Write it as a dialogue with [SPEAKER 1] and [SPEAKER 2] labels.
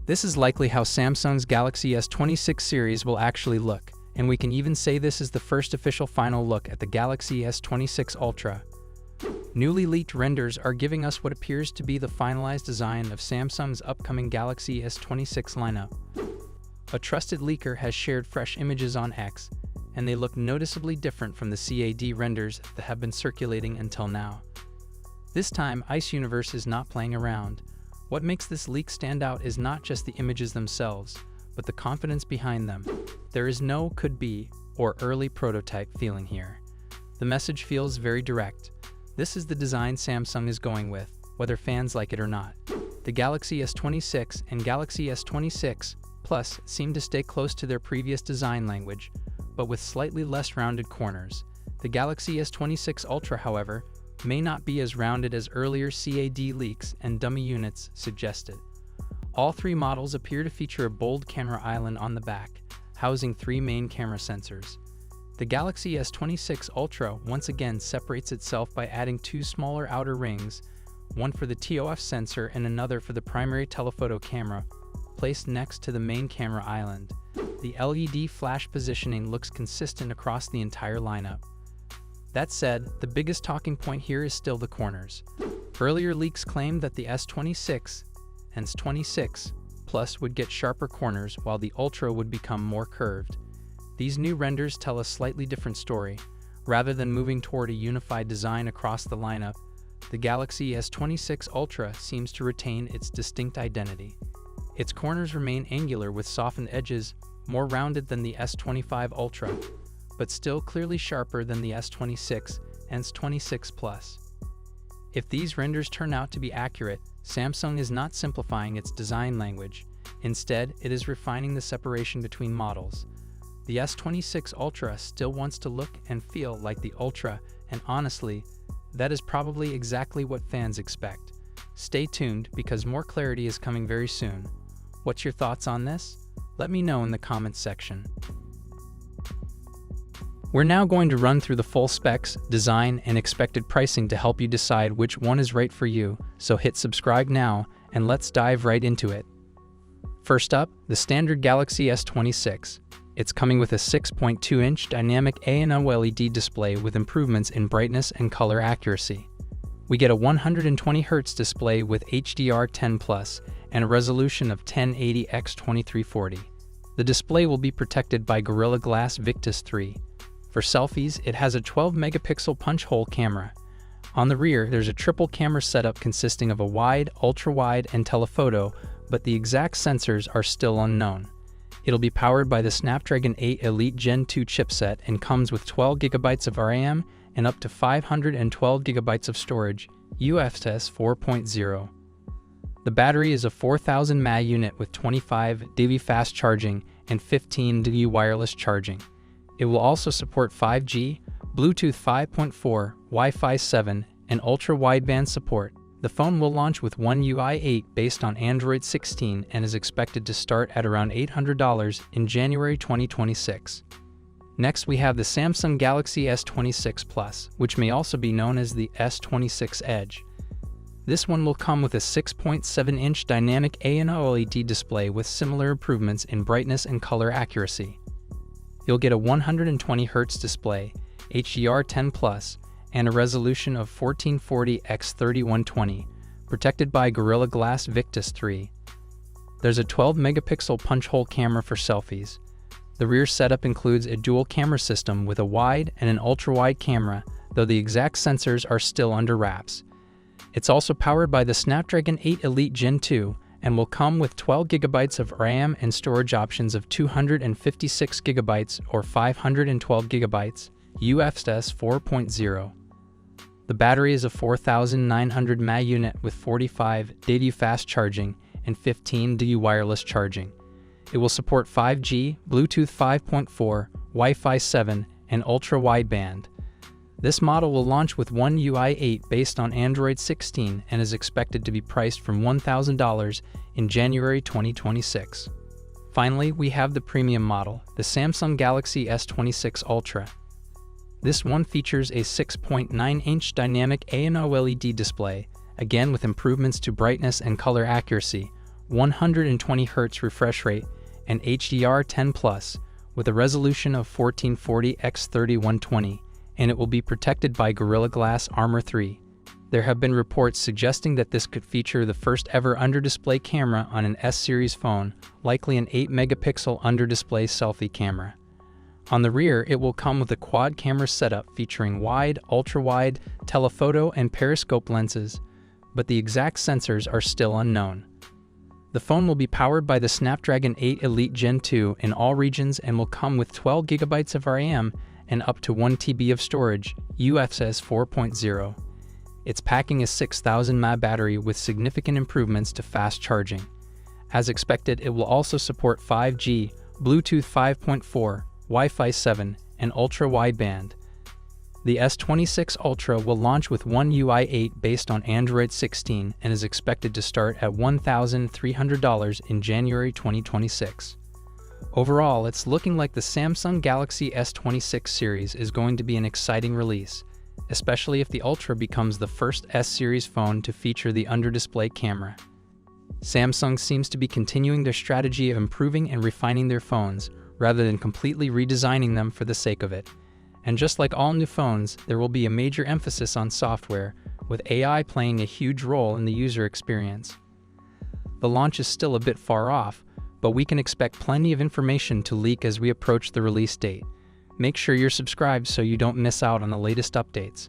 [SPEAKER 1] This is likely how Samsung's Galaxy S26 series will actually look, and we can even say this is the first official final look at the Galaxy S26 Ultra. Newly leaked renders are giving us what appears to be the finalized design of Samsung's upcoming Galaxy S26 lineup. A trusted leaker has shared fresh images on X, and they look noticeably different from the CAD renders that have been circulating until now. This time, Ice Universe is not playing around. What makes this leak stand out is not just the images themselves, but the confidence behind them. There is no could be or early prototype feeling here. The message feels very direct. This is the design Samsung is going with, whether fans like it or not. The Galaxy S26 and Galaxy S26 Plus seem to stay close to their previous design language, but with slightly less rounded corners. The Galaxy S26 Ultra, however, may not be as rounded as earlier CAD leaks and dummy units suggested. All three models appear to feature a bold camera island on the back, housing three main camera sensors. The Galaxy S26 Ultra once again separates itself by adding two smaller outer rings, one for the TOF sensor and another for the primary telephoto camera, placed next to the main camera island. The LED flash positioning looks consistent across the entire lineup. That said, the biggest talking point here is still the corners. Earlier leaks claimed that the S26 and S26 Plus would get sharper corners while the Ultra would become more curved. These new renders tell a slightly different story. Rather than moving toward a unified design across the lineup, the Galaxy S26 Ultra seems to retain its distinct identity. Its corners remain angular with softened edges, more rounded than the S25 Ultra, but still clearly sharper than the S26 and S26 Plus. If these renders turn out to be accurate, Samsung is not simplifying its design language. Instead, it is refining the separation between models. The S26 Ultra still wants to look and feel like the Ultra, and honestly, that is probably exactly what fans expect. Stay tuned because more clarity is coming very soon. What's your thoughts on this? Let me know in the comments section. We're now going to run through the full specs, design, and expected pricing to help you decide which one is right for you, so hit subscribe now, and let's dive right into it. First up, the standard Galaxy S26. It's coming with a 6.2-inch dynamic A&O LED display with improvements in brightness and color accuracy. We get a 120Hz display with HDR10+ and a resolution of 1080x2340. The display will be protected by Gorilla Glass Victus 3. For selfies, it has a 12-megapixel punch-hole camera. On the rear, there's a triple camera setup consisting of a wide, ultra-wide, and telephoto, but the exact sensors are still unknown. It'll be powered by the Snapdragon 8 Elite Gen 2 chipset and comes with 12GB of RAM and up to 512GB of storage, UFS 4.0. The battery is a 4000 mAh unit with 25 dV fast charging and 15 dV wireless charging. It will also support 5G, Bluetooth 5.4, Wi-Fi 7, and ultra-wideband support. The phone will launch with One UI 8 based on Android 16 and is expected to start at around $800 in January 2026. Next, we have the Samsung Galaxy S26 Plus, which may also be known as the S26 Edge. This one will come with a 6.7-inch dynamic A&O LED display with similar improvements in brightness and color accuracy. You'll get a 120Hz display, HDR10+, and a resolution of 1440x3120, protected by Gorilla Glass Victus 3. There's a 12-megapixel punch-hole camera for selfies. The rear setup includes a dual camera system with a wide and an ultra-wide camera, though the exact sensors are still under wraps. It's also powered by the Snapdragon 8 Elite Gen 2 and will come with 12GB of RAM and storage options of 256GB or 512GB, UFS 4.0. The battery is a 4900 mAh unit with 45 dV fast charging and 15 dV wireless charging. It will support 5G, Bluetooth 5.4, Wi-Fi 7, and ultra-wideband. This model will launch with One UI 8 based on Android 16 and is expected to be priced from $1,000 in January 2026. Finally, we have the premium model, the Samsung Galaxy S26 Ultra. This one features a 6.9-inch dynamic A&O LED display, again with improvements to brightness and color accuracy, 120Hz refresh rate, and HDR10+, with a resolution of 1440x3120, and it will be protected by Gorilla Glass Armor 3. There have been reports suggesting that this could feature the first ever under-display camera on an S-series phone, likely an 8-megapixel under-display selfie camera. On the rear, it will come with a quad-camera setup featuring wide, ultra-wide, telephoto, and periscope lenses, but the exact sensors are still unknown. The phone will be powered by the Snapdragon 8 Elite Gen 2 in all regions and will come with 12 GB of RAM and up to 1 TB of storage, UFS 4.0. It's packing a 6,000 mAh battery with significant improvements to fast charging. As expected, it will also support 5G, Bluetooth 5.4, Wi-Fi 7, and ultra-wideband. The S26 Ultra will launch with One UI 8 based on Android 16 and is expected to start at $1,300 in January 2026. Overall, it's looking like the Samsung Galaxy S26 series is going to be an exciting release, especially if the Ultra becomes the first S-series phone to feature the under-display camera. Samsung seems to be continuing their strategy of improving and refining their phones, rather than completely redesigning them for the sake of it. And just like all new phones, there will be a major emphasis on software, with AI playing a huge role in the user experience. The launch is still a bit far off, but we can expect plenty of information to leak as we approach the release date. Make sure you're subscribed so you don't miss out on the latest updates.